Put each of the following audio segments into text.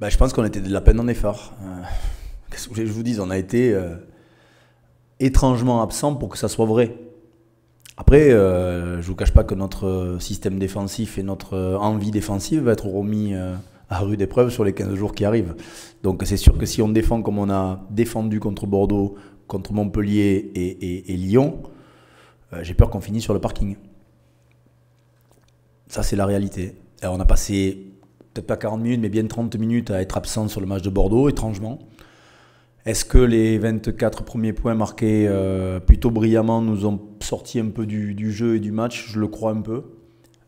Je pense qu'on était de la peine en effort. Qu'est-ce que je vous dis, on a été étrangement absent pour que ça soit vrai. Après, je ne vous cache pas que notre système défensif et notre envie défensive va être remis à rude épreuve sur les 15 jours qui arrivent. Donc c'est sûr que si on défend comme on a défendu contre Bordeaux, contre Montpellier et Lyon, j'ai peur qu'on finisse sur le parking. Ça, c'est la réalité. Alors, on a passé peut-être pas 40 minutes, mais bien 30 minutes à être absent sur le match de Bordeaux, étrangement. Est-ce que les 24 premiers points marqués plutôt brillamment nous ont sorti un peu du jeu et du match? Je le crois un peu.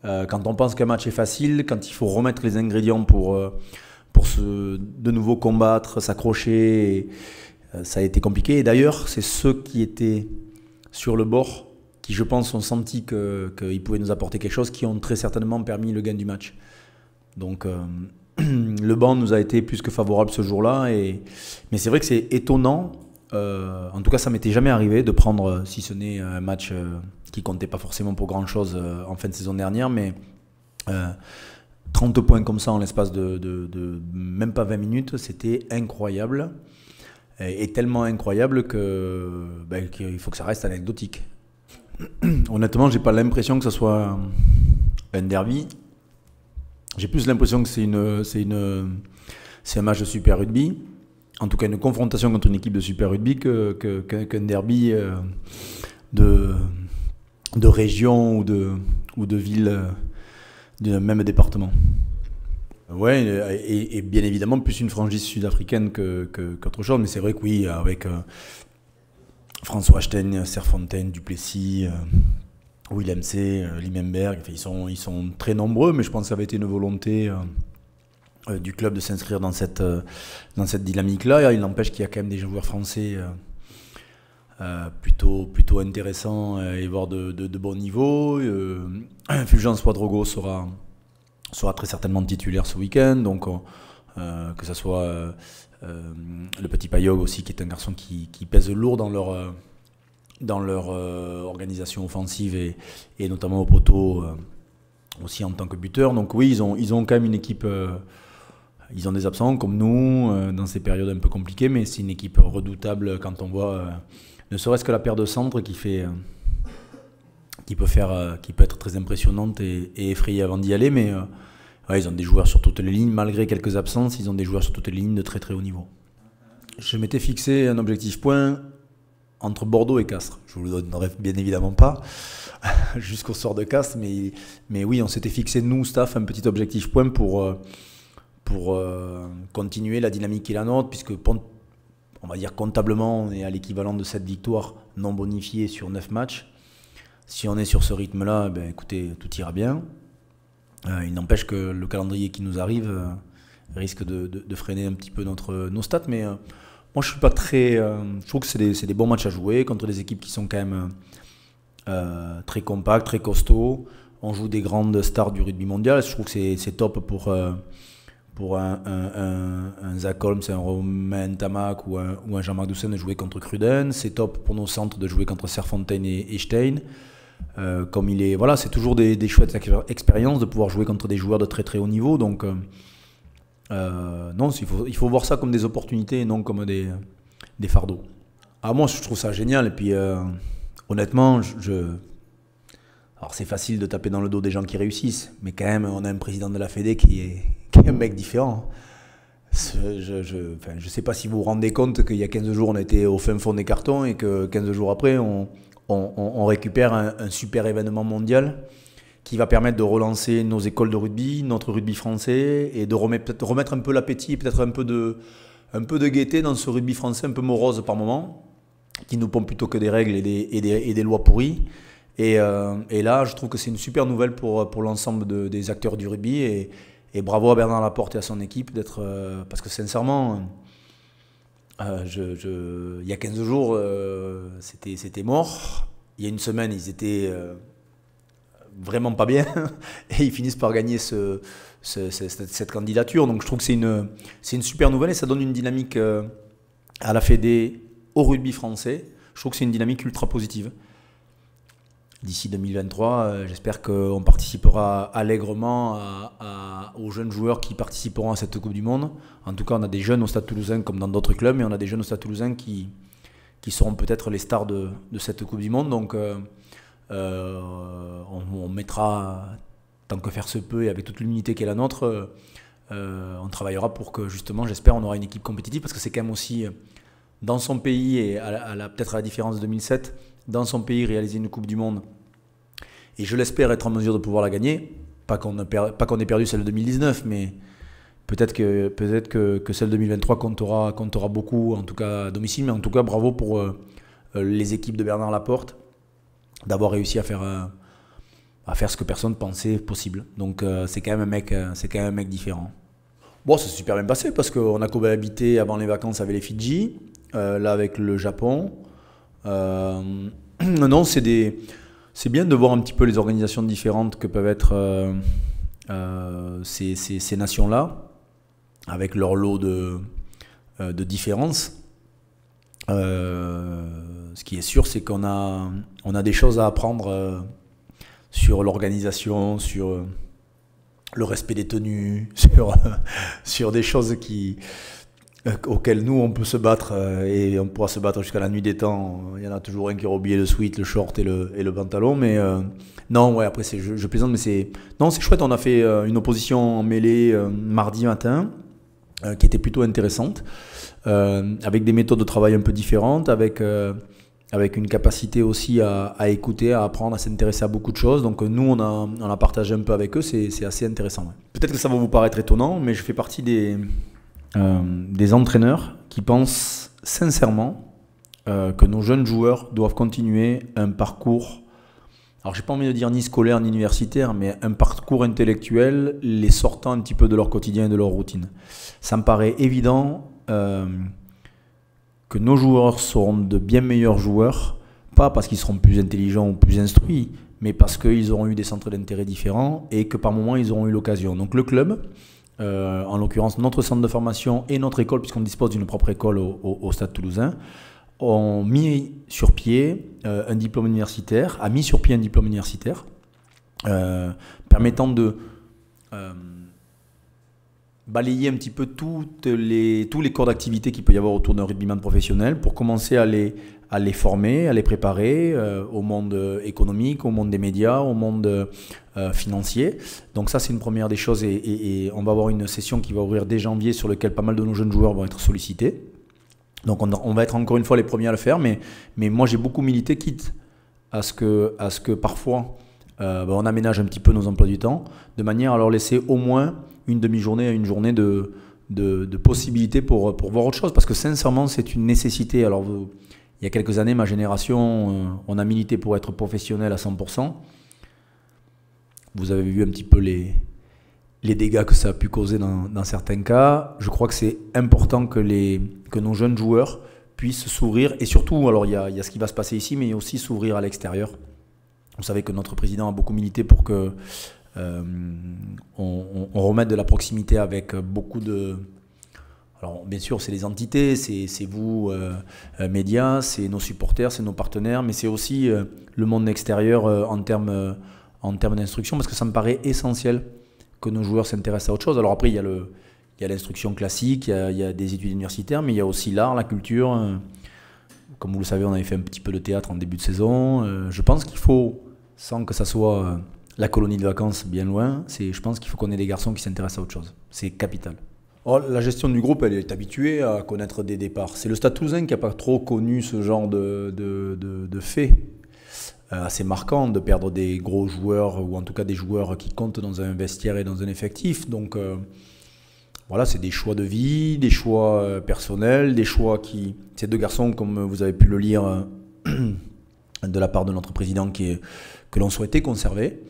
Quand on pense qu'un match est facile, quand il faut remettre les ingrédients pour de nouveau combattre, s'accrocher, ça a été compliqué. Et d'ailleurs, c'est ceux qui étaient sur le bord qui, je pense, ont senti qu'ils pouvaient nous apporter quelque chose, qui ont très certainement permis le gain du match. Donc, le banc nous a été plus que favorable ce jour-là. Mais c'est vrai que c'est étonnant. En tout cas, ça m'était jamais arrivé de prendre, si ce n'est un match qui comptait pas forcément pour grand-chose en fin de saison dernière, mais 30 points comme ça en l'espace de même pas 20 minutes, c'était incroyable. Et tellement incroyable qu'il faut que ça reste anecdotique. Honnêtement, j'ai pas l'impression que ce soit un derby. J'ai plus l'impression que c'est un match de Super Rugby. En tout cas, une confrontation contre une équipe de Super Rugby qu'un derby de région ou de ville du même département. Ouais, et bien évidemment, plus une franchise sud-africaine qu'autre chose. Mais c'est vrai que oui, avec François Stein, Serfontaine, Duplessis, Willem C, Limemberg, ils sont très nombreux, mais je pense que ça avait été une volonté du club de s'inscrire dans cette dynamique-là. Il n'empêche qu'il y a quand même des joueurs français plutôt intéressants et voire de bon niveau. Fulgence Ouedraogo sera très certainement titulaire ce week-end, donc que ce soit le petit Payog aussi, qui est un garçon qui pèse lourd dans leur organisation offensive et notamment au poteau aussi en tant que buteur. Donc oui, ils ont quand même une équipe, ils ont des absents comme nous dans ces périodes un peu compliquées, mais c'est une équipe redoutable quand on voit ne serait-ce que la paire de centres qui peut être très impressionnante et effrayée avant d'y aller, mais ouais, ils ont des joueurs sur toutes les lignes, malgré quelques absences, ils ont des joueurs sur toutes les lignes de très très haut niveau. Je m'étais fixé un objectif point entre Bordeaux et Castres. Je ne vous le donnerai bien évidemment pas jusqu'au sort de Castres, mais oui, on s'était fixé, nous, staff, un petit objectif point pour continuer la dynamique qui est la nôtre, puisque on va dire comptablement, on est à l'équivalent de 7 victoires non bonifiées sur 9 matchs. Si on est sur ce rythme-là, écoutez, tout ira bien. Il n'empêche que le calendrier qui nous arrive risque de freiner un petit peu nos stats, mais moi je suis pas très. Je trouve que c'est des bons matchs à jouer contre des équipes qui sont quand même très compactes, très costauds. On joue des grandes stars du rugby mondial. Je trouve que c'est top pour un Zach Holmes, un Romain Tamac ou un Jean-Marc Doucet de jouer contre Cruden. C'est top pour nos centres de jouer contre Serfontaine et Stein. Comme voilà, c'est toujours des chouettes expériences de pouvoir jouer contre des joueurs de très très haut niveau. Donc non, il faut voir ça comme des opportunités et non comme des fardeaux. Moi, je trouve ça génial. Et puis, honnêtement, alors c'est facile de taper dans le dos des gens qui réussissent, mais quand même, on a un président de la Fédé qui est un mec différent. Je sais pas si vous vous rendez compte qu'il y a 15 jours, on était au fin fond des cartons et que 15 jours après, on récupère un super événement mondial qui va permettre de relancer nos écoles de rugby, notre rugby français, et de remettre un peu l'appétit, peut-être un peu de gaieté dans ce rugby français un peu morose par moment, qui nous pompe plutôt que des règles et des lois pourries. Et là, je trouve que c'est une super nouvelle pour l'ensemble des acteurs du rugby, et bravo à Bernard Laporte et à son équipe parce que sincèrement, il y a 15 jours, c'était mort. Il y a une semaine, ils étaient vraiment pas bien et ils finissent par gagner cette candidature. Donc je trouve que c'est une super nouvelle et ça donne une dynamique à la Fédé, au rugby français. Je trouve que c'est une dynamique ultra positive. d'ici 2023, j'espère qu'on participera allègrement aux jeunes joueurs qui participeront à cette Coupe du Monde. En tout cas, on a des jeunes au Stade Toulousain comme dans d'autres clubs, mais on a des jeunes au Stade Toulousain qui seront peut-être les stars de cette Coupe du Monde. Donc on mettra, tant que faire se peut et avec toute l'unité qui est la nôtre, on travaillera pour que justement, j'espère, on aura une équipe compétitive, parce que c'est quand même aussi dans son pays, et peut-être à la différence de 2007, dans son pays réaliser une Coupe du Monde, et je l'espère être en mesure de pouvoir la gagner. Pas qu'on ait perdu celle de 2019, mais peut-être que celle de 2023 comptera beaucoup, en tout cas à domicile. Mais en tout cas, bravo pour les équipes de Bernard Laporte d'avoir réussi à faire ce que personne pensait possible. Donc c'est quand même un mec différent. Bon, ça s'est super bien passé parce qu'on a cohabité avant les vacances avec les Fidji, là avec le Japon. Non, c'est bien de voir un petit peu les organisations différentes que peuvent être ces nations-là, avec leur lot de différences. Ce qui est sûr, c'est qu'on a des choses à apprendre sur l'organisation, sur le respect des tenues, sur des choses auxquelles nous on peut se battre, et on pourra se battre jusqu'à la nuit des temps. Il y en a toujours un qui aura oublié le sweat, le short et le pantalon, mais non, ouais, après je plaisante, mais c'est chouette. On a fait une opposition en mêlée mardi matin qui était plutôt intéressante, avec des méthodes de travail un peu différentes, avec une capacité aussi à écouter, à apprendre, à s'intéresser à beaucoup de choses. Donc nous, on a partagé un peu avec eux, c'est assez intéressant. Ouais. Peut-être que ça va vous paraître étonnant, mais je fais partie des entraîneurs qui pensent sincèrement que nos jeunes joueurs doivent continuer un parcours, alors j'ai pas envie de dire ni scolaire ni universitaire, mais un parcours intellectuel, les sortant un petit peu de leur quotidien et de leur routine. Ça me paraît évident que nos joueurs seront de bien meilleurs joueurs, pas parce qu'ils seront plus intelligents ou plus instruits, mais parce qu'ils auront eu des centres d'intérêt différents et que par moments ils auront eu l'occasion. Donc le club, en l'occurrence notre centre de formation et notre école, puisqu'on dispose d'une propre école au Stade Toulousain, ont mis sur pied un diplôme universitaire, permettant de balayer un petit peu tous les corps d'activité qu'il peut y avoir autour d'un rugbyman professionnel, pour commencer à les former, à les préparer au monde économique, au monde des médias, au monde financier. Donc ça, c'est une première des choses, et on va avoir une session qui va ouvrir dès janvier, sur laquelle pas mal de nos jeunes joueurs vont être sollicités. Donc on va être encore une fois les premiers à le faire, mais moi j'ai beaucoup milité, quitte à ce que parfois on aménage un petit peu nos emplois du temps, de manière à leur laisser au moins une demi-journée à une journée de possibilités pour voir autre chose, parce que sincèrement c'est une nécessité. Alors il y a quelques années, ma génération, on a milité pour être professionnel à 100%. Vous avez vu un petit peu les dégâts que ça a pu causer dans certains cas. Je crois que c'est important que nos jeunes joueurs puissent s'ouvrir, et surtout, alors il y a ce qui va se passer ici, mais il y a aussi s'ouvrir à l'extérieur. Vous savez que notre président a beaucoup milité pour que on remette de la proximité avec beaucoup de... Alors bien sûr, c'est les entités, c'est vous, médias, c'est nos supporters, c'est nos partenaires, mais c'est aussi le monde extérieur en termes d'instruction, parce que ça me paraît essentiel que nos joueurs s'intéressent à autre chose. Alors après, il y a l'instruction classique, il y a des études universitaires, mais il y a aussi l'art, la culture. Comme vous le savez, on avait fait un petit peu de théâtre en début de saison. Je pense qu'il faut, sans que ça soit la colonie de vacances bien loin, je pense qu'il faut qu'on ait des garçons qui s'intéressent à autre chose. C'est capital. Oh, la gestion du groupe, elle est habituée à connaître des départs. C'est le Stade Toulousain qui n'a pas trop connu ce genre de fait. Assez marquant de perdre des gros joueurs, ou en tout cas des joueurs qui comptent dans un vestiaire et dans un effectif. Donc voilà, c'est des choix de vie, des choix personnels, des choix qui... Ces deux garçons, comme vous avez pu le lire de la part de notre président, que l'on souhaitait conserver.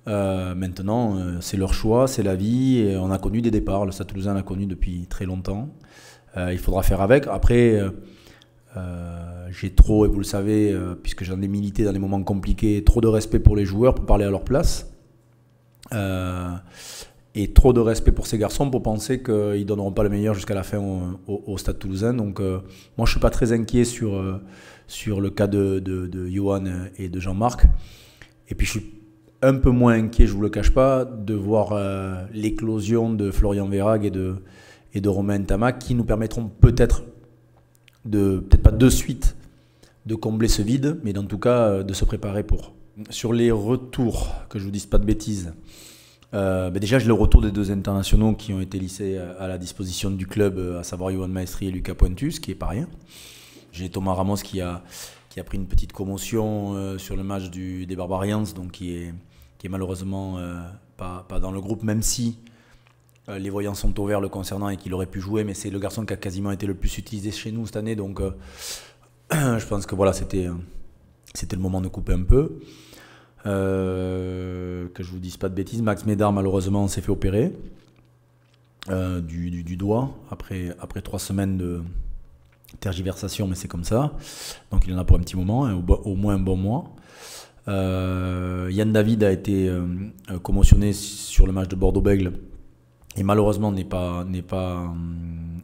Maintenant, c'est leur choix, c'est la vie, et on a connu des départs. Le Stade Toulousain l'a connu depuis très longtemps. Il faudra faire avec. Après... j'ai trop, et vous le savez, puisque j'en ai milité dans des moments compliqués, trop de respect pour les joueurs pour parler à leur place, et trop de respect pour ces garçons pour penser qu'ils ne donneront pas le meilleur jusqu'à la fin au Stade Toulousain. Donc moi je ne suis pas très inquiet sur le cas de Johan et de Jean-Marc. Et puis je suis un peu moins inquiet, je ne vous le cache pas, de voir l'éclosion de Florian Verhaeghe et de Romain Ntamack qui nous permettront peut-être pas de suite de combler ce vide, mais en tout cas de se préparer pour. Sur les retours, que je ne vous dise pas de bêtises, déjà j'ai le retour des 2 internationaux qui ont été laissés à la disposition du club, à savoir Yoann Maestri et Lucas Pointu, ce qui n'est pas rien. J'ai Thomas Ramos qui a pris une petite commotion sur le match des Barbarians, donc qui est malheureusement pas dans le groupe, même si les voyants sont au vert le concernant et qu'il aurait pu jouer, mais c'est le garçon qui a quasiment été le plus utilisé chez nous cette année, donc je pense que voilà, c'était le moment de couper un peu. Que je vous dise pas de bêtises, Max Médard malheureusement s'est fait opérer du doigt après 3 semaines de tergiversation, mais c'est comme ça, donc il en a pour un petit moment, au moins un bon mois. Yann David a été commotionné sur le match de Bordeaux-Bègles et malheureusement n'est pas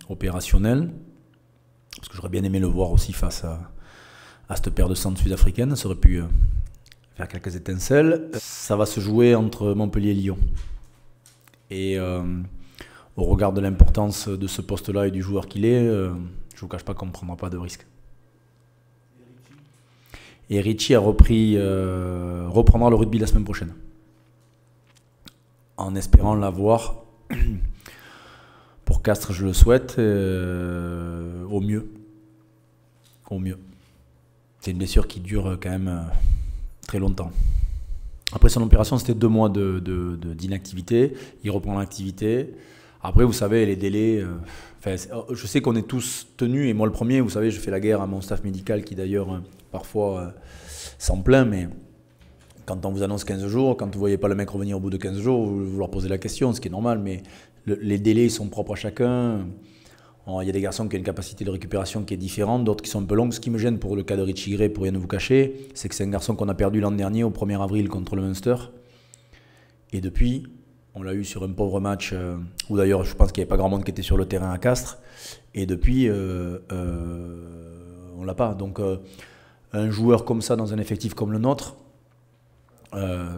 opérationnel, parce que j'aurais bien aimé le voir aussi face à cette paire de centres sud-africaines, ça aurait pu faire quelques étincelles. Ça va se jouer entre Montpellier et Lyon. Et au regard de l'importance de ce poste-là et du joueur qu'il est, je ne vous cache pas qu'on ne prendra pas de risque. Et Richie reprendra le rugby la semaine prochaine, en espérant l'avoir. Pour Castres, je le souhaite, au mieux. Au mieux. C'est une blessure qui dure quand même très longtemps. Après son opération, c'était 2 mois d'inactivité. Il reprend l'activité. Après, vous savez, les délais... je sais qu'on est tous tenus, et moi le premier, vous savez, je fais la guerre à mon staff médical qui d'ailleurs parfois s'en plaint, mais quand on vous annonce 15 jours, quand vous ne voyez pas le mec revenir au bout de 15 jours, vous leur posez la question, ce qui est normal, mais les délais sont propres à chacun. Il y a des garçons qui ont une capacité de récupération qui est différente, d'autres qui sont un peu longues. Ce qui me gêne pour le cas de Richie Gray, pour rien ne vous cacher, c'est que c'est un garçon qu'on a perdu l'an dernier au 1er avril contre le Munster. Et depuis, on l'a eu sur un pauvre match où d'ailleurs je pense qu'il n'y avait pas grand monde qui était sur le terrain à Castres. Et depuis, on ne l'a pas. Donc un joueur comme ça dans un effectif comme le nôtre,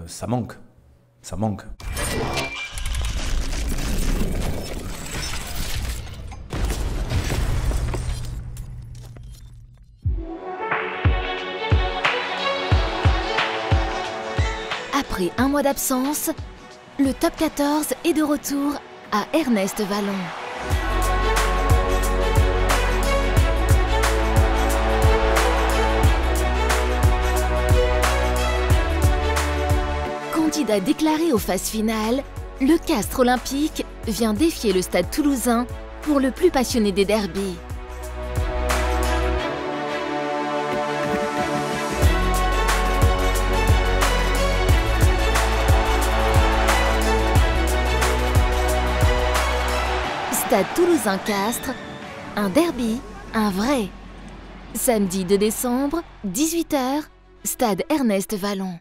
ça manque. Ça manque. Après un mois d'absence, le top 14 est de retour à Ernest Vallon. Candidat déclaré aux phases finales, le Castres Olympique vient défier le Stade Toulousain pour le plus passionné des derbys. Stade Toulousain-Castres, un derby, un vrai. Samedi 2 décembre, 18 h, Stade Ernest Vallon.